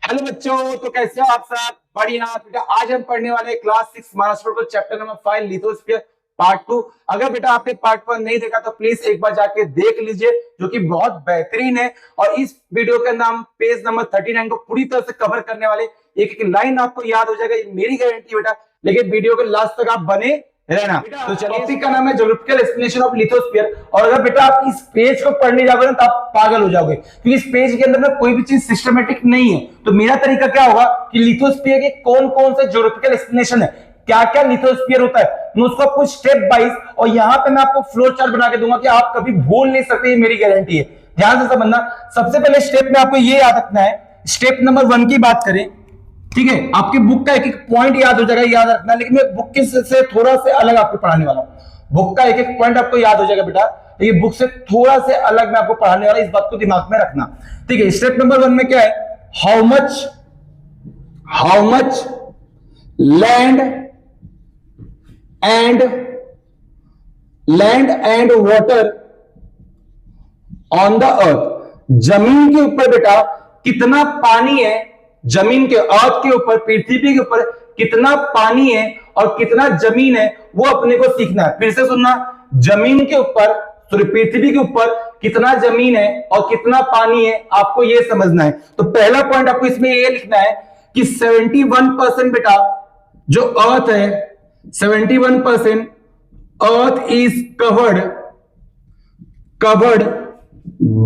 Hello बच्चों, तो कैसे हो आप सब? बढ़िया बेटा। आज हम पढ़ने वाले क्लास 6 महाराष्ट्र को चैप्टर नंबर 5 लिथोस्फीयर पार्ट 2। अगर बेटा आपने पार्ट 1 नहीं देखा तो प्लीज एक बार जाके देख लीजिए, जो कि बहुत बेहतरीन है। और इस वीडियो के नाम पेज नंबर 39 को पूरी तरह से कवर करने वाले, एक एक लाइन आपको याद हो जाएगा, ये मेरी गारंटी बेटा। लेकिन वीडियो के लास्ट तक आप बने रहना। तो चलिए, टॉपिक का नाम है ज्योग्राफिकल एक्सप्लेनेशन ऑफ लिथोस्फीयर। और अगर बेटा आप इस पेज को पढ़ने जाओगे ना तो आप पागल हो जाओगे, क्योंकि इस पेज के अंदर ना कोई भी चीज सिस्टमेटिक नहीं है। तो मेरा तरीका क्या होगा कि लिथोस्फीयर के कौन कौन से ज्योग्राफिकल एक्सप्लेनेशन है, क्या क्या लिथोस्फीयर होता है, मैं उसको आपको स्टेप वाइज और यहाँ पे मैं आपको फ्लो चार्ट बना के दूंगा कि आप कभी भूल नहीं सकते, मेरी गारंटी है। ध्यान से समझना। सबसे पहले स्टेप में आपको ये याद रखना है, स्टेप नंबर 1 की बात करें, ठीक है, आपकी बुक का एक एक पॉइंट याद हो जाएगा, याद रखना। लेकिन मैं बुक के से थोड़ा से अलग आपको पढ़ाने वाला हूं। बुक का एक एक पॉइंट आपको याद हो जाएगा बेटा, लेकिन बुक से थोड़ा से अलग मैं आपको पढ़ाने वाला, इस बात को दिमाग में रखना। ठीक है, स्टेप नंबर 1 में क्या है, how much land and water on the earth. जमीन के ऊपर बेटा कितना पानी है, जमीन के अर्थ के ऊपर, पृथ्वी के ऊपर कितना पानी है और कितना जमीन है, वो अपने को सीखना है। फिर से सुनना, जमीन के ऊपर, सॉरी पृथ्वी के ऊपर कितना जमीन है और कितना पानी है, आपको ये समझना है। तो पहला पॉइंट आपको इसमें ये लिखना है कि 71% बेटा जो अर्थ है, 71% अर्थ इज कवर्ड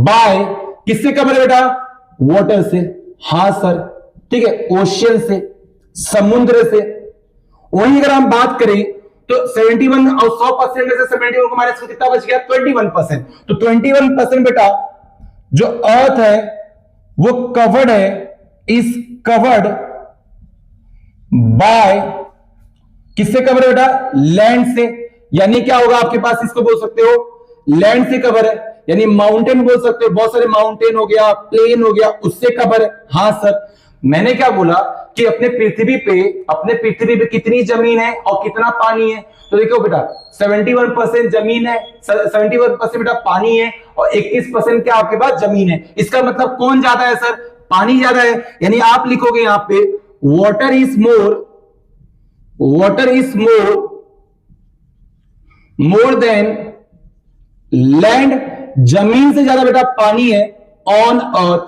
बाय, किससे कवर है बेटा? वाटर से। हां सर, ठीक है, ओशियन से, समुद्र से। वहीं अगर हम बात करें तो 71 और 100% में से 71 को माइनस कितना बच गया? 21%। तो 21% बेटा जो अर्थ है वो कवर्ड है, इज कवर्ड बाय, किससे कवर है बेटा? लैंड से। यानी क्या होगा आपके पास, इसको बोल सकते हो लैंड से कवर है, यानी माउंटेन बोल सकते हो, बहुत सारे माउंटेन हो गया, प्लेन हो गया, उससे कवर है। हां सर, मैंने क्या बोला कि अपने पृथ्वी पे कितनी जमीन है और कितना पानी है। तो देखो बेटा 71% जमीन है, 71% बेटा पानी है, और 21% क्या आपके पास जमीन है। इसका मतलब कौन ज्यादा है सर? पानी ज्यादा है। यानी आप लिखोगे यहां पे water is more than land, जमीन से ज्यादा बेटा पानी है ऑन अर्थ,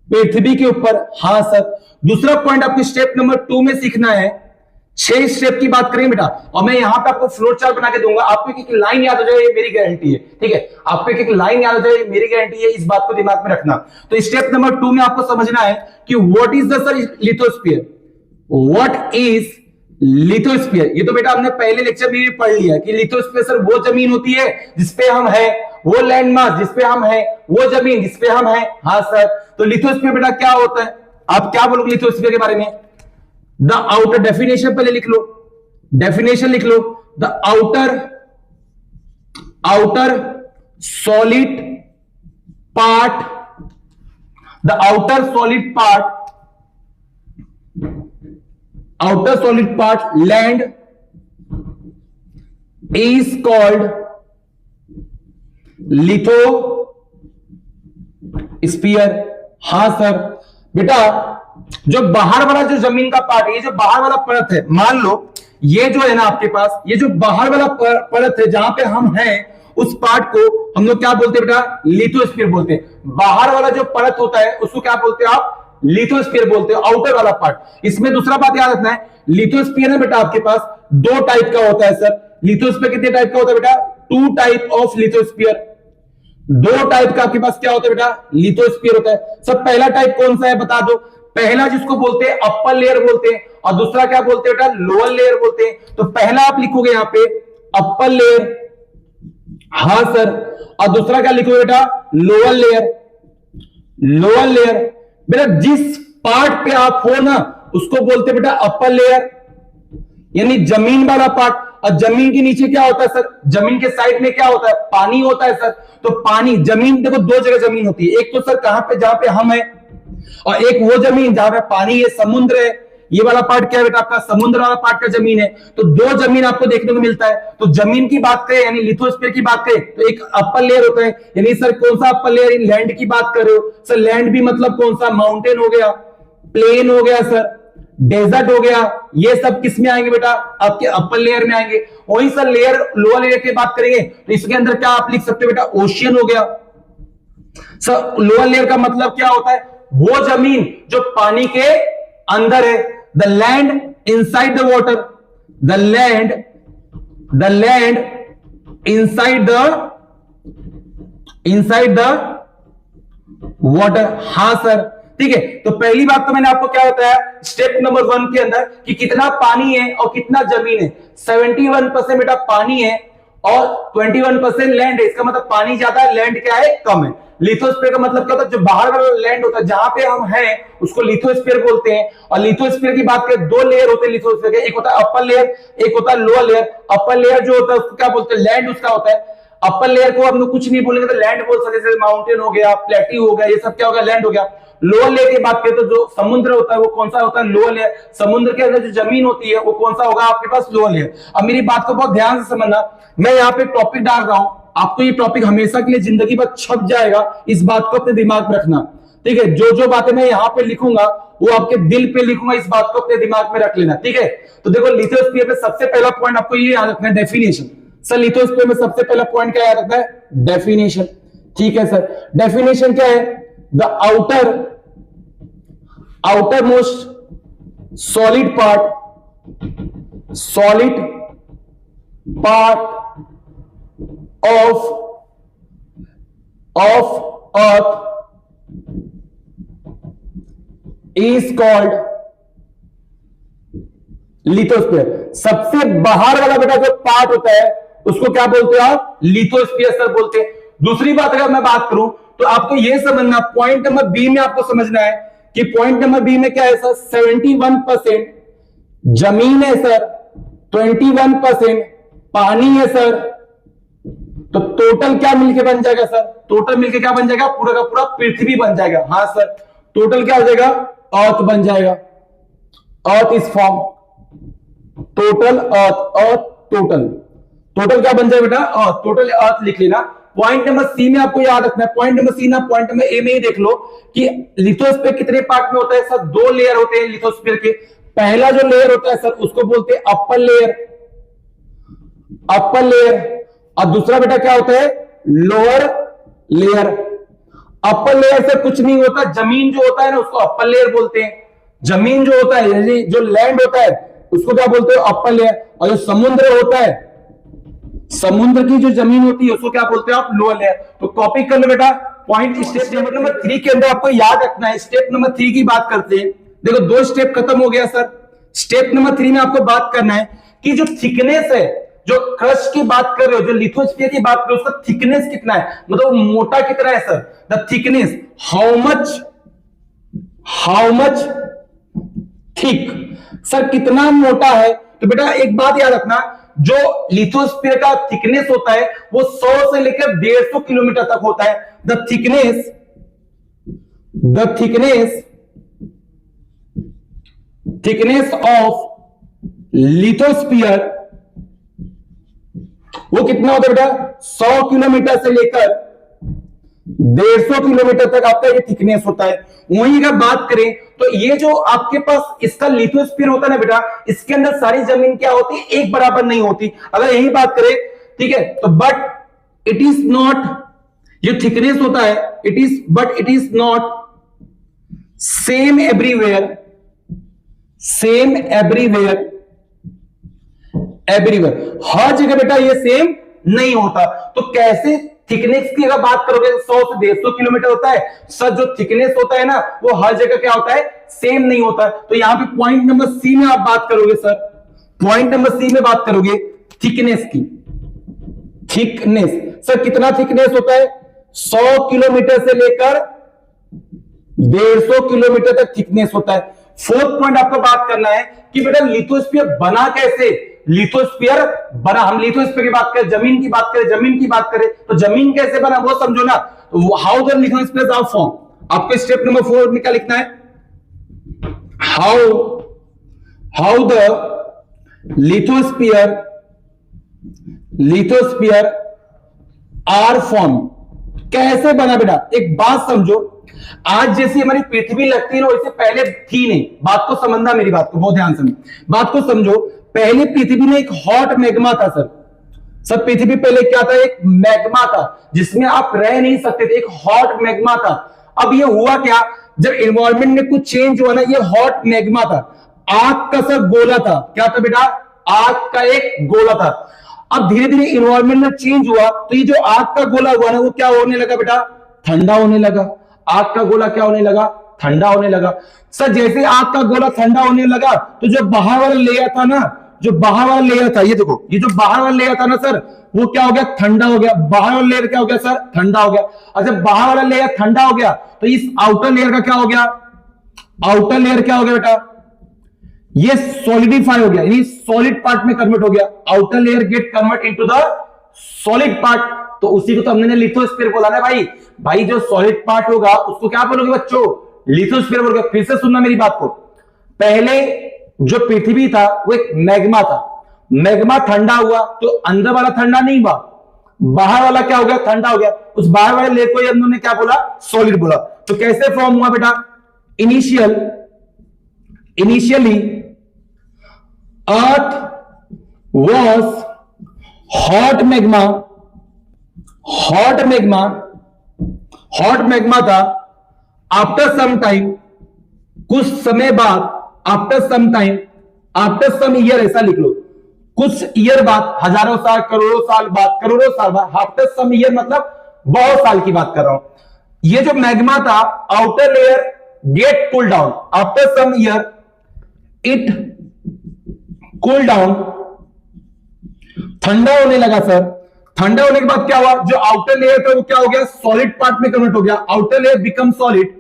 पृथ्वी के ऊपर। हां सर। दूसरा पॉइंट आपको स्टेप नंबर 2 में सीखना है। 6 स्टेप की बात करें बेटा, और मैं यहां पे आपको फ्लो चार्ट बना के दूंगा, आपको एक एक लाइन याद हो जाए, ये मेरी गारंटी है। ठीक है, आपको एक एक लाइन याद हो जाए, ये मेरी गारंटी है, इस बात को दिमाग में रखना। तो स्टेप नंबर 2 में आपको समझना है कि what is the sir lithosphere, what is lithosphere. ये तो बेटा हमने पहले लेक्चर में भी पढ़ लिया कि लिथोस्फीयर सर वो जमीन होती है जिसपे हम है, वो लैंड मास जिसपे हम है, वो जमीन जिसपे हम है। हाँ सर। तो लिथोस्फीयर बेटा क्या होता है, आप क्या बोलोगे लिथोस्फीयर के बारे में? द आउटर, डेफिनेशन पहले लिख लो, डेफिनेशन लिख लो। The outer solid part, the outer solid part land is called lithosphere। हां सर। बेटा जो बाहर वाला जो जमीन का पार्ट है, ये जो बाहर वाला परत है, मान लो ये जो है ना आपके पास, ये जो बाहर वाला परत है जहां पे हम हैं, उस पार्ट को हम लोग क्या बोलते हैं बेटा? लिथोस्फीयर बोलते हैं। बाहर वाला जो परत होता है उसको क्या बोलते हैं आप? लिथोस्फीयर बोलते हो, आउटर वाला पार्ट। इसमें दूसरा बात याद रखना है, लिथोस्फीयर है बेटा आपके पास 2 टाइप का होता है सर। लिथोस्फीयर कितने टाइप का होता है बेटा? 2 टाइप ऑफ लिथोस्फीयर। 2 टाइप का आपके पास क्या होता है बेटा? लिथोस्फीयर होता है। सब पहला टाइप कौन सा है बता दो? पहला जिसको बोलते हैं अपर लेयर बोलते हैं, और दूसरा क्या बोलते हैं बेटा? लोअर लेयर बोलते हैं। तो पहला आप लिखोगे यहां पे अपर लेयर, हां सर, और दूसरा क्या लिखोगे बेटा? Lower layer. लोअर लेयर बेटा जिस पार्ट पे आप हो ना उसको बोलते हैं बेटा अपर लेयर, यानी जमीन वाला पार्ट। और जमीन के नीचे क्या होता है सर? जमीन के साइड में क्या होता है? पानी होता है सर। तो पानी, जमीन देखो 2 जगह जमीन होती है, एक तो सर कहां पे? जहां पे हम है, और एक वो जमीन जहां पे पानी है, समुद्र है। ये वाला पार्ट क्या है बेटा आपका? समुद्र वाला पार्ट का जमीन है। तो 2 जमीन आपको देखने को मिलता है। तो जमीन की बात करें, यानी लिथोस्फीयर की बात करें, तो एक अपर लेयर होता है। यानी सर कौन सा अपर लेयर? लैंड की बात कर रहे हो सर? लैंड भी मतलब कौन सा? माउंटेन हो गया, प्लेन हो गया सर, डेजर्ट हो गया, ये सब किस में आएंगे बेटा? आपके अपर लेयर में आएंगे। वही सर लेयर लोअर लेयर की बात करेंगे तो इसके अंदर क्या आप लिख सकते हो बेटा? ओशियन हो गया। सर लोअर लेयर का मतलब क्या होता है? वो जमीन जो पानी के अंदर है, the land inside the water, the land inside the water. हां सर, ठीक है। तो पहली बात तो मैंने आपको क्या बताया स्टेप नंबर 1 के अंदर कि कितना पानी है और कितना जमीन है। 71% बेटा पानी है और 21% लैंड है। इसका मतलब पानी ज्यादा है, लैंड क्या है? कम है। लिथोस्फीयर का मतलब क्या होता है? जो बाहर वाला लैंड होता है जहां पे हम हैं उसको लिथोस्फीयर बोलते हैं। और लिथोस्फीयर की बात करें, दो लेयर होते हैं लिथोस्फीयर के, एक होता है अपर लेयर, एक होता है लोअर लेयर। अपर लेयर जो होता है उसको क्या बोलते हैं? लैंड उसका होता है। अपर लेयर को हम लोग कुछ नहीं बोलेंगे तो लैंड बोल सकते, जैसे माउंटेन हो गया, प्लेट्यू हो गया, ये सब क्या हो गया? लैंड हो गया। लोअर लेयर की बात करें तो जो समुद्र होता है वो कौन सा होता है? Lower layer. समुद्र के अंदर जो जमीन होती है वो कौन सा होगा आपके पास? Lower layer. अब मेरी बात को बहुत ध्यान से समझना, मैं यहाँ पे टॉपिक डाल रहा हूं, आपको ये टॉपिक हमेशा के लिए जिंदगी भर छप जाएगा, इस बात को अपने दिमाग में रखना, ठीक है? जो जो बातें मैं यहाँ पे लिखूंगा वो आपके दिल पे लिखूंगा, इस बात को अपने दिमाग में रख लेना, ठीक है? तो देखो लिथोस्फीयर में सबसे पहला पॉइंट आपको ये याद रखना है, डेफिनेशन। सर लिथोस्फीयर में सबसे पहला पॉइंट क्या याद रखना है? डेफिनेशन, ठीक है सर। डेफिनेशन क्या है? The outer most solid part of earth is called lithosphere. सबसे बाहर वाला बेटा जो पार्ट होता है उसको क्या बोलते हो आप? लिथोस्फीयर सर बोलते हैं। दूसरी बात अगर मैं बात करूं तो आपको यह समझना, पॉइंट नंबर बी में आपको समझना है कि पॉइंट नंबर बी में क्या है सर? 71% जमीन है सर, 21% पानी है सर। तो टोटल क्या मिलके बन जाएगा सर? टोटल मिलके क्या बन जाएगा? पूरा का पूरा पृथ्वी बन जाएगा। हाँ सर, टोटल क्या हो जाएगा? अर्थ बन जाएगा। Earth is form, total earth total क्या बन जाएगा बेटा? अर्थ, टोटल अर्थ लिख लेना। पॉइंट नंबर सी में आपको याद रखना है, पॉइंट नंबर सी ना पॉइंट नंबर ए में ही देख लो कि लिथोस्फीयर कितने पार्ट में होता है सर? 2 लेयर होते हैं लिथोस्फीयर के। पहला जो लेयर होता है सर उसको बोलते हैं अपर लेयर, और दूसरा बेटा क्या होता है? Lower layer. अपर लेयर से कुछ नहीं होता, जमीन जो होता है ना उसको अपर लेयर बोलते हैं। जमीन जो होता है यानी जो लैंड होता है उसको क्या बोलते हो? Upper layer. और जो समुद्र होता है, समुद्र की जो जमीन होती है उसको क्या बोलते हो आप? Lower layer. तो कॉपी कर लो बेटा। पॉइंट स्टेप नंबर 3 के अंदर आपको याद रखना है। स्टेप नंबर 3 की बात करते हैं। देखो 2 स्टेप खत्म हो गया सर। स्टेप नंबर 3 में आपको बात करना है कि जो थिकनेस है, जो क्रस्ट की बात कर रहे हो, जो लिथोस्फीयर की बात कर रहे हो, उसका थिकनेस कितना है, मतलब मोटा कितना है sir? The thickness, how much thick, sir कितना मोटा है? तो बेटा एक बात याद रखना, जो लिथोस्फीयर का थिकनेस होता है वो 100 से लेकर 150 किलोमीटर तक होता है। द थिकनेस ऑफ लिथोस्फीयर वो कितना होता है बेटा? 100 किलोमीटर से लेकर 150 किलोमीटर तक आपका ये थिकनेस होता है। वहीं अगर बात करें तो ये जो आपके पास इसका लिथोस्फीयर होता है ना बेटा, इसके अंदर सारी जमीन क्या होती है? एक बराबर नहीं होती। अगर यही बात करें, ठीक है, तो बट इट इज नॉट, जो थिकनेस होता है it is not same everywhere, हर जगह बेटा ये सेम नहीं होता। तो कैसे थिकनेस की अगर बात करोगे 100 से 150 किलोमीटर होता है सर, जो थिकनेस होता है ना वो हर जगह क्या होता है? सेम नहीं होता। तो यहां पे पॉइंट नंबर सी में आप बात करोगे सर, पॉइंट नंबर सी में बात करोगे थिकनेस की। थिकनेस सर कितना थिकनेस होता है? 100 किलोमीटर से लेकर 150 किलोमीटर तक थिकनेस होता है। फोर्थ पॉइंट आपको बात करना है कि बेटा लिथोस्फीयर बना कैसे? लिथोस्फीयर बना, हम लिथोस्फीयर की बात करें, जमीन की बात करें तो जमीन कैसे बना वो समझो ना। तो how the lithosphere are form, आपको स्टेप नंबर 4 में क्या लिखना है? How the lithosphere are form, कैसे बना बेटा? एक बात समझो, आज जैसी हमारी पृथ्वी लगती है ना, वैसे पहले थी नहीं। बात को समझना, मेरी बात को बहुत ध्यान से बात को समझो। पहले पृथ्वी में एक हॉट मैग्मा था सर। सब पृथ्वी पहले क्या था? एक मैग्मा था जिसमें आप रह नहीं सकते थे, एक हॉट मैग्मा था। अब ये हुआ क्या, जब एनवायरमेंट में कुछ चेंज हुआ ना, ये हॉट मैग्मा था, आग का सर गोला था। क्या था बेटा? आग का एक गोला था। अब धीरे धीरे एनवायरमेंट में चेंज हुआ तो ये जो आग का गोला हुआ ना, वो क्या होने लगा बेटा? ठंडा होने लगा। आग का गोला क्या होने लगा? ठंडा होने लगा। सर जैसे आग का गोला ठंडा होने लगा तो जो बाहर वाला लेयर था ना, जो बाहर वाला लेयर था, ये देखो, ये जो बाहर वाला लेयर था ना सर, वो क्या हो गया? ठंडा हो गया। बाहर वाला लेयर क्या हो गया सर? ठंडा हो गया। अच्छा, बाहर वाला लेयर ठंडा हो गया तो इस आउटर लेयर का क्या हो गया? आउटर लेयर क्या हो गया बेटा? ये सॉलिडिफाई हो गया, यानी सॉलिड पार्ट में कन्वर्ट हो गया। Outer layer gate convert into the solid part, तो उसी को तो हमने लिथोस्फीयर बोला ना भाई। भाई जो सॉलिड पार्ट होगा उसको क्या बोलोगे बच्चों? लिथोस्फीयर बोलोगे। फिर से सुनना मेरी बात को। पहले जो पृथ्वी था वो एक मैग्मा था। मैग्मा ठंडा हुआ तो अंदर वाला ठंडा नहीं हुआ, बाहर वाला क्या हो गया? ठंडा हो गया। उस बाहर वाले लेयर को उन्होंने क्या बोला? सॉलिड बोला। तो कैसे फॉर्म हुआ बेटा? Initially earth was hot magma. Hot magma था। आफ्टर सम टाइम, कुछ समय बाद, आफ्टर सम ईयर, ऐसा लिख लो, कुछ ईयर बाद, हजारों साल, करोड़ों साल बाद, आफ्टर सम ईयर मतलब बहुत साल की बात कर रहा हूं। ये जो मैग्मा था, outer layer get cool down, after some year it cool down, ठंडा होने लगा सर। ठंडा होने के बाद क्या हुआ? जो आउटर लेयर था वो क्या हो गया? सॉलिड पार्ट में कन्वर्ट हो गया। Outer layer become solid.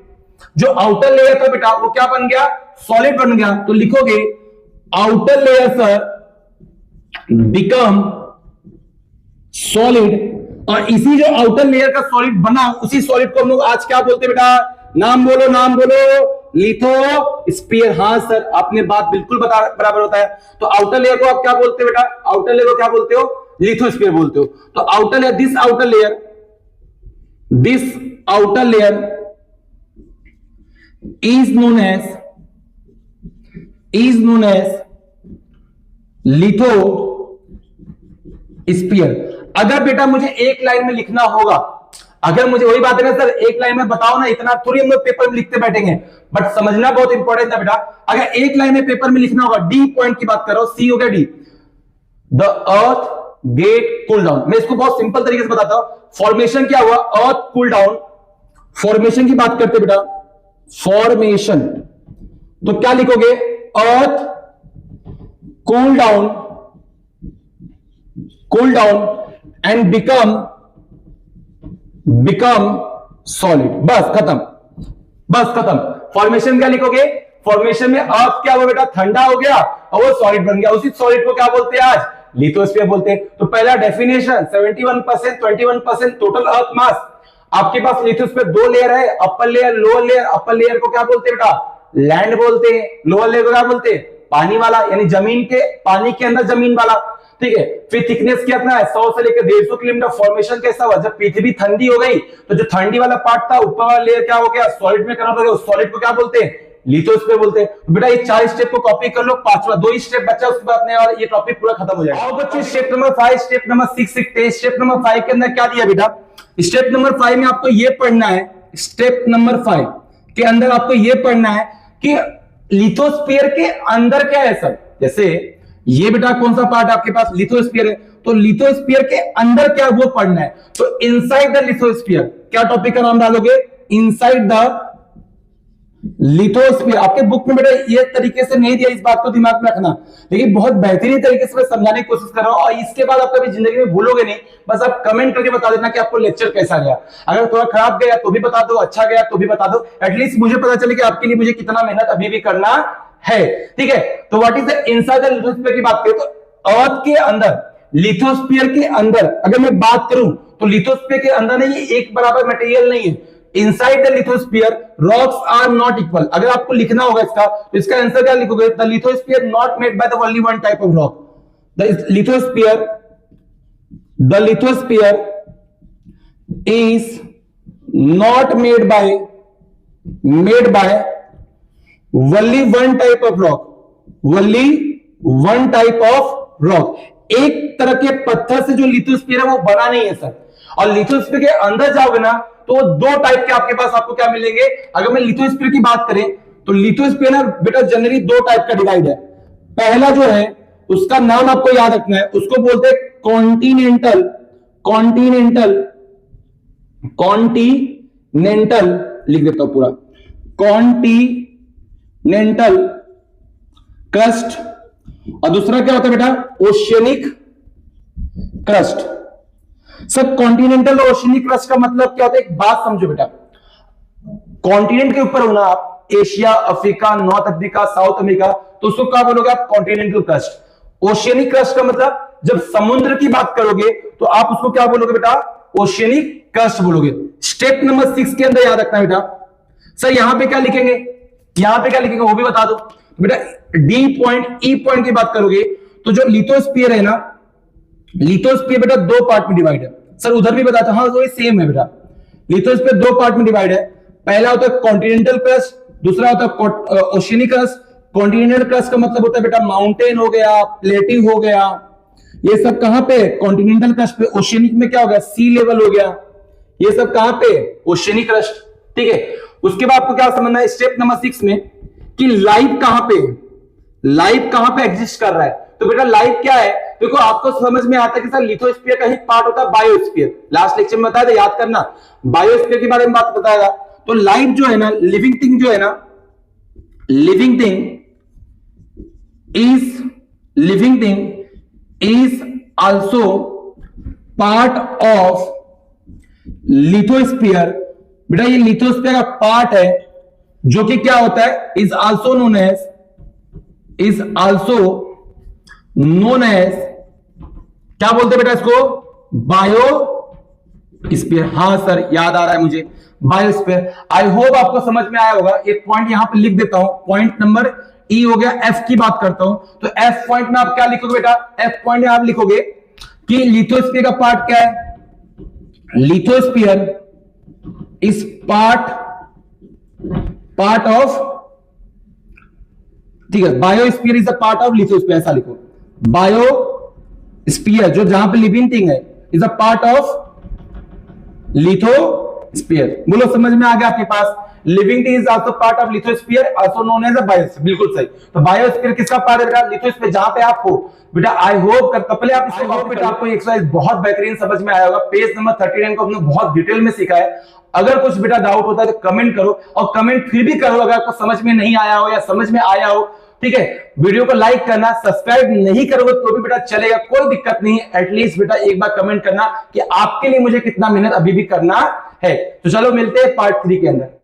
जो आउटर लेयर था बेटा वो क्या बन गया? सॉलिड बन गया। तो लिखोगे outer layer sir become solid. और इसी जो आउटर लेयर का सॉलिड बना, उसी सॉलिड को हम लोग आज क्या बोलते हैं बेटा? नाम बोलो, लिथोस्फीयर। हाँ सर, आपने बात बिल्कुल बराबर होता है। तो आउटर लेयर को आप क्या बोलते हो बेटा? आउटर लेयर को क्या बोलते हो? लिथोस्फीयर बोलते हो। तो outer layer, this outer layer is known as lithosphere. अगर बेटा मुझे एक लाइन में लिखना होगा, अगर मुझे, वही बात है ना सर, एक लाइन में बताओ ना, इतना थोड़ी हम लोग पेपर में लिखते बैठेंगे, बट समझना बहुत इंपॉर्टेंट है बेटा। अगर एक लाइन में पेपर में लिखना होगा, डी पॉइंट की बात कर रहा हूं, सी हो गया D, the earth get cool down. मैं इसको बहुत सिंपल तरीके से बताता हूं। फॉर्मेशन क्या हुआ? अर्थ कूल डाउन। फॉर्मेशन की बात करते बेटा, फॉर्मेशन, तो क्या लिखोगे? Earth cool down and become solid. बस खत्म। फॉर्मेशन क्या लिखोगे? फॉर्मेशन में अर्थ क्या हुआ बेटा? ठंडा हो गया और वो सॉलिड बन गया। उसी सॉलिड को क्या बोलते हैं आज? लिथोस्फीयर बोलते हैं। तो पहला डेफिनेशन 71%, 21% टोटल अर्थ मास। आपके पास लिथोस्फीयर दो लेयर है, upper layer, lower layer. Upper layer को क्या बोलते हैं बेटा? लैंड बोलते हैं। लोअर लेयर को क्या बोलते हैं? पानी वाला, यानी जमीन के, पानी के अंदर जमीन वाला। ठीक है। फिर थिकनेस कितना है? 100 से लेकर 150 किलोमीटर। फॉर्मेशन कैसा हुआ? जब पृथ्वी ठंडी हो गई तो जो ठंडी वाला पार्ट था, ऊपर वाला लेयर क्या हो गया? सॉलिड में कन्वर्ट हो गया। उस सॉलिड को क्या बोलते हैं? लिथोस्फीयर बोलते हैं। बेटा ये 4 स्टेप को कॉपी कर लो, पांचवा 2 स्टेप बचा, उसके बाद अपने और ये टॉपिक पूरा खत्म हो जाएगा। और बच्चों स्टेप नंबर 5, स्टेप नंबर 6 सीखते हैं। स्टेप नंबर 5 के अंदर क्या दिया बेटा? स्टेप नंबर 5 में आपको ये पढ़ना है, स्टेप नंबर 5 के अंदर आपको ये पढ़ना है कि लिथोस्फीयर के अंदर क्या है सर। जैसे ये बेटा कौन सा पार्ट आपके पास? लिथोस्फीयर है। तो लिथोस्फीयर के अंदर क्या वो पढ़ना है। तो इनसाइड द लिथोस्फीयर, क्या टॉपिक का नाम डालोगे? Inside the lithosphere. आपके बुक में बेटा ये तरीके से नहीं दिया, इस बात को दिमाग में रखना, लेकिन बहुत बेहतरीन तरीके से मैं समझाने की कोशिश कर रहा हूं। और इसके बाद आप कभी जिंदगी में भूलोगे नहीं। बस आप कमेंट करके बता देना कि आपको लेक्चर कैसा गया। अगर थोड़ा खराब गया तो भी बता दो, अच्छा गया तो भी बता दो। एटलीस्ट मुझे पता चले कि आपके लिए मुझे कितना मेहनत अभी भी करना है। ठीक है। तो what is the inside the lithosphere की बात करें तो अर्थ के अंदर, लिथोस्फीयर के अंदर अगर मैं बात करूं तो लिथोस्फीयर के अंदर नहीं, एक बराबर मटेरियल नहीं है। Inside the lithosphere, rocks are not equal. अगर आपको लिखना होगा इसका, तो इसका आंसर क्या लिखोगे? The lithosphere not made by the only one type of rock. The lithosphere is not made by made by only one type of rock, only one type of rock. एक तरह के पत्थर से जो लिथोस्फीयर है वो बना नहीं है सर। और लिथोस्फीयर के अंदर जाओगे ना तो दो टाइप के आपके पास आपको क्या मिलेंगे। अगर मैं लिथोस्फीयर की बात करें तो लिथोस्फीयर ना बेटा जनरली दो टाइप का डिवाइड है। पहला जो है उसका नाम आपको याद रखना है, उसको बोलते हैं कॉन्टिनेंटल, कॉन्टिनेंटल, कॉन्टिनेंटल लिख देता हूं पूरा, कॉन्टिनेंटल क्रस्ट। और दूसरा क्या होता है बेटा, ओशियनिक क्रस्ट। सर कॉन्टिनेंटल और ओशियनिक क्रस्ट का मतलब क्या होता है, एक बात समझो बेटा, कॉन्टिनेंट के ऊपर होना आप Asia, Africa, north Africa, south America, तो उसको क्या बोलोगे आप, कॉन्टिनेंटल क्रस्ट। ओशियनिक क्रस्ट का मतलब जब समुद्र की बात करोगे तो आप उसको क्या बोलोगे बेटा, ओशियनिक क्रस्ट बोलोगे। स्टेप नंबर 6 के अंदर याद रखना बेटा, सर यहां पे क्या लिखेंगे, यहां पे क्या लिखेंगे वो भी बता दो बेटा। डी पॉइंट, ई पॉइंट की बात करोगे तो जो लिथोस्फीयर है ना, लिथोस्फीयर बेटा दो पार्ट में डिवाइड है। सर उधर भी बताता हूं, हाँ वो सेम है बेटा। लिथोस्फीयर दो पार्ट में डिवाइड है, पहला होता है कॉन्टिनेंटल क्रस्ट, दूसरा होता है ओशियनिक क्रस्ट। कॉन्टिनेंटल क्रस्ट का मतलब होता है बेटा माउंटेन हो गया, प्लेटिंग हो गया, ये सब कहां पे, कॉन्टिनेंटल क्रस्ट पे। ओशियनिक में क्या हो गया, सी लेवल हो गया, ये सब कहां पे, ओशियनिक क्रस्ट। ठीक है, उसके बाद आपको क्या समझना है स्टेप नंबर 6 में कि लाइफ कहां पे, लाइफ कहां पे एग्जिस्ट कर रहा है। तो बेटा लाइफ क्या है, देखो आपको समझ में आता है कि सर लिथोस्फीयर का ही पार्ट होता है बायोस्फीयर। लास्ट लेक्चर में बताया था, याद करना, बायोस्फीयर के बारे में बात बताया। तो लाइफ जो है ना, लिविंग थिंग जो है ना, living thing is also part of lithosphere. बेटा ये लिथोस्फीयर का पार्ट है जो कि क्या होता है, इज आल्सो नोन एज क्या बोलते हैं बेटा इसको, बायोस्फीयर। हाँ सर याद आ रहा है मुझे, बायोस्फीयर। आई होप आपको समझ में आया होगा। एक पॉइंट यहां पे लिख देता हूं, पॉइंट नंबर ई हो गया। एफ की बात करता हूं तो एफ पॉइंट में आप क्या लिखोगे बेटा, एफ पॉइंट में आप लिखोगे कि लिथोस्फीयर का पार्ट क्या है, लिथोस्फीयर इज पार्ट ऑफ, ठीक है, biosphere is a part of lithosphere, ऐसा लिखो। बायोस्फीयर जो जहां पे लिविंग थिंग है is a part of lithosphere. बोलो समझ में आ गया आपके पास, living thing is also part of lithosphere, also known as a biosphere. बिल्कुल सही। तो बायोस्फीयर किसका पार्ट है बेटा, लिथोस्फीयर, जहां पे आप हो बेटा। आई होप पहले आप इसको बेटा, आपको एक्सरसाइज बहुत बेहतरीन समझ में आया होगा। पेज नंबर 39 को हमने बहुत डिटेल में सीखा है। अगर कुछ बेटा डाउट होता है तो कमेंट करो, और कमेंट फिर भी करो अगर आपको समझ में नहीं आया हो या समझ में आया हो। ठीक है, वीडियो को लाइक करना, सब्सक्राइब नहीं करोगे तो भी बेटा चलेगा, कोई दिक्कत नहीं है। एटलीस्ट बेटा एक बार कमेंट करना कि आपके लिए मुझे कितना मेहनत अभी भी करना है। तो चलो मिलते हैं पार्ट 3 के अंदर।